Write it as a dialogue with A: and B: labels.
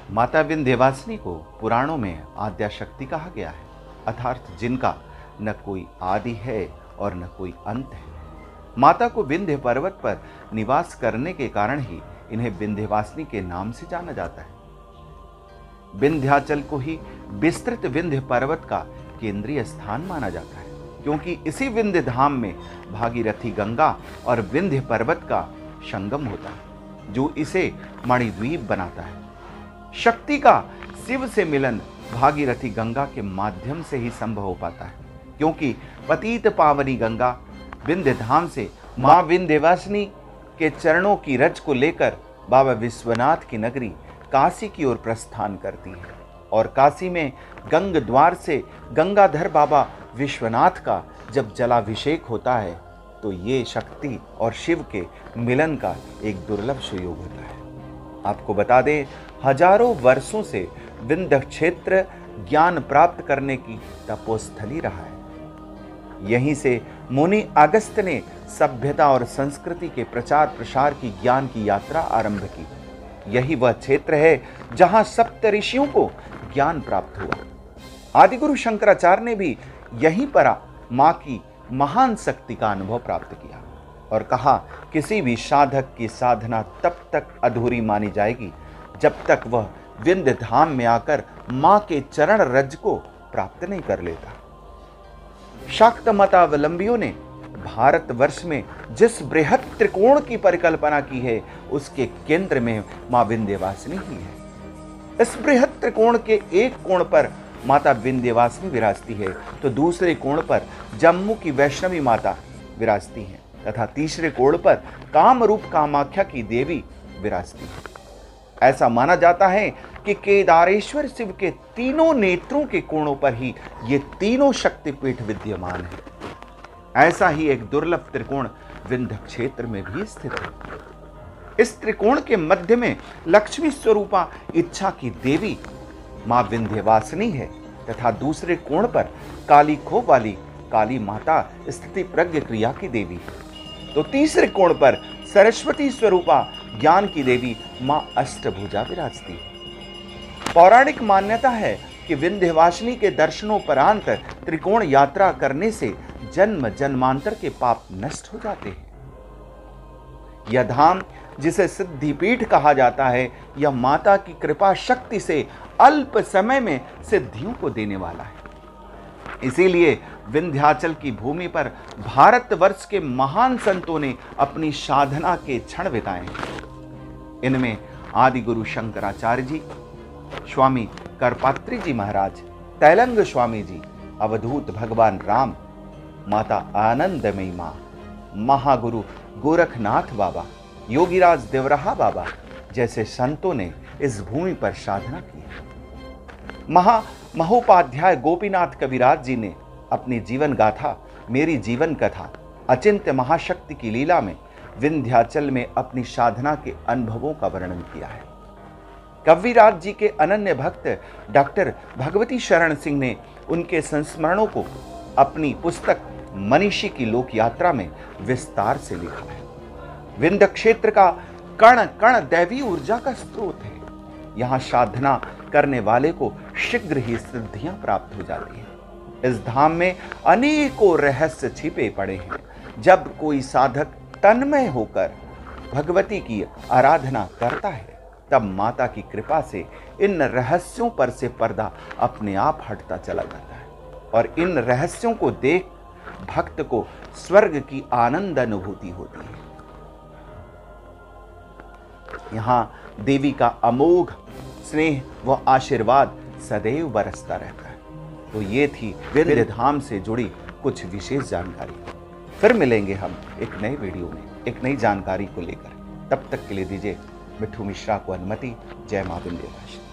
A: माता विंध्यवासिनी को पुराणों में आद्या शक्ति कहा गया है, अर्थात जिनका न कोई आदि है और न कोई अंत है। माता को विंध्य पर्वत पर निवास करने के कारण ही इन्हें विंध्यवासिनी के नाम से जाना जाता है। विंध्याचल को ही विस्तृत विंध्य पर्वत का केंद्रीय स्थान माना जाता है, क्योंकि इसी विंध्य धाम में भागीरथी गंगा और विंध्य पर्वत का संगम होता है, जो इसे मणिद्वीप बनाता है। शक्ति का शिव से मिलन भागीरथी गंगा के माध्यम से ही संभव हो पाता है, क्योंकि पतित पावनी गंगा विंध्य धाम से मां विंध्यवासिनी के चरणों की रज को लेकर बाबा विश्वनाथ की नगरी काशी की ओर प्रस्थान करती है, और काशी में गंग द्वार से गंगाधर बाबा विश्वनाथ का जब जलाभिषेक होता है तो ये शक्ति और शिव के मिलन का एक दुर्लभ सुयोग होता है। आपको बता दें, हजारों वर्षों से विंध्य क्षेत्र ज्ञान प्राप्त करने की तपोस्थली रहा है। यहीं से मुनि अगस्त्य ने सभ्यता और संस्कृति के प्रचार प्रसार की ज्ञान की यात्रा आरंभ की। यही वह क्षेत्र है जहां सप्त ऋषियों को ज्ञान प्राप्त हुआ। आदिगुरु शंकराचार्य ने भी यहीं पर मां की महान शक्ति का अनुभव प्राप्त किया और कहा, किसी भी साधक की साधना तब तक अधूरी मानी जाएगी जब तक वह विंध्य धाम में आकर मां के चरण रज को प्राप्त नहीं कर लेता। शाक्त मतावलंबियों ने भारतवर्ष में जिस बृहत् त्रिकोण की परिकल्पना की है, उसके केंद्र में मां विंध्यवासिनी ही है। इस बृहत् त्रिकोण के एक कोण पर माता विंध्यवासिनी विराजती है, तो दूसरे कोण पर जम्मू की वैष्णवी माता विराजती हैं, तथा तीसरे कोण पर कामरूप कामाख्या की देवी विराजती है। ऐसा माना जाता है कि केदारेश्वर शिव के तीनों नेत्रों के कोणों पर ही ये तीनों शक्तिपीठ विद्यमान है। ऐसा ही एक दुर्लभ त्रिकोण विंध्य क्षेत्र में भी स्थित है। इस त्रिकोण के मध्य में लक्ष्मी स्वरूपा इच्छा की देवी मां विंध्यवासिनी है, तथा दूसरे कोण पर काली खो वाली काली माता स्थिति प्रज्ञ क्रिया की देवी है। तो तीसरे कोण पर सरस्वती स्वरूपा ज्ञान की देवी मां अष्टभुजा विराजती है। पौराणिक मान्यता है कि विंध्यवासिनी के दर्शनोपरांत त्रिकोण यात्रा करने से जन्म जन्मांतर के पाप नष्ट हो जाते हैं। यह धाम, जिसे सिद्धिपीठ कहा जाता है, यह माता की कृपा शक्ति से अल्प समय में सिद्धियों को देने वाला है। इसीलिए विंध्याचल की भूमि पर भारतवर्ष के महान संतों ने अपनी साधना के क्षण बिताए हैं। इनमें आदिगुरु शंकराचार्य जी, स्वामी करपात्री जी महाराज, तैलंग स्वामी जी, अवधूत भगवान राम, माता आनंदमयी मां, महागुरु गोरखनाथ बाबा, योगीराज देवराहा बाबा जैसे संतों ने इस भूमि पर साधना की है। महोपाध्याय गोपीनाथ कविराज जी ने अपनी जीवन गाथा मेरी जीवन कथा अचिंत्य महाशक्ति की लीला में विंध्याचल में अपनी साधना के अनुभवों का वर्णन किया है। कविराज जी के अनन्य भक्त डॉक्टर भगवती शरण सिंह ने उनके संस्मरणों को अपनी पुस्तक मनीषी की लोक यात्रा में विस्तार से लिखा है। विंध्य क्षेत्र का कण कण दैवी ऊर्जा का स्रोत है। यहाँ साधना करने वाले को शीघ्र ही सिद्धियां प्राप्त हो जाती हैं। इस धाम में अनेकों रहस्य छिपे पड़े हैं। जब कोई साधक तन्मय होकर भगवती की आराधना करता है, तब माता की कृपा से इन रहस्यों पर से पर्दा अपने आप हटता चला जाता है, और इन रहस्यों को देख भक्त को स्वर्ग की आनंद अनुभूति होती है। यहां देवी का अमोघ स्नेह व आशीर्वाद सदैव बरसता रहता है। तो ये थी विंध्य धाम से जुड़ी कुछ विशेष जानकारी। फिर मिलेंगे हम एक नए वीडियो में एक नई जानकारी को लेकर। तब तक के लिए दीजिए मिट्ठू मिश्रा को अनुमति। जय मां विंध्यवासिनी।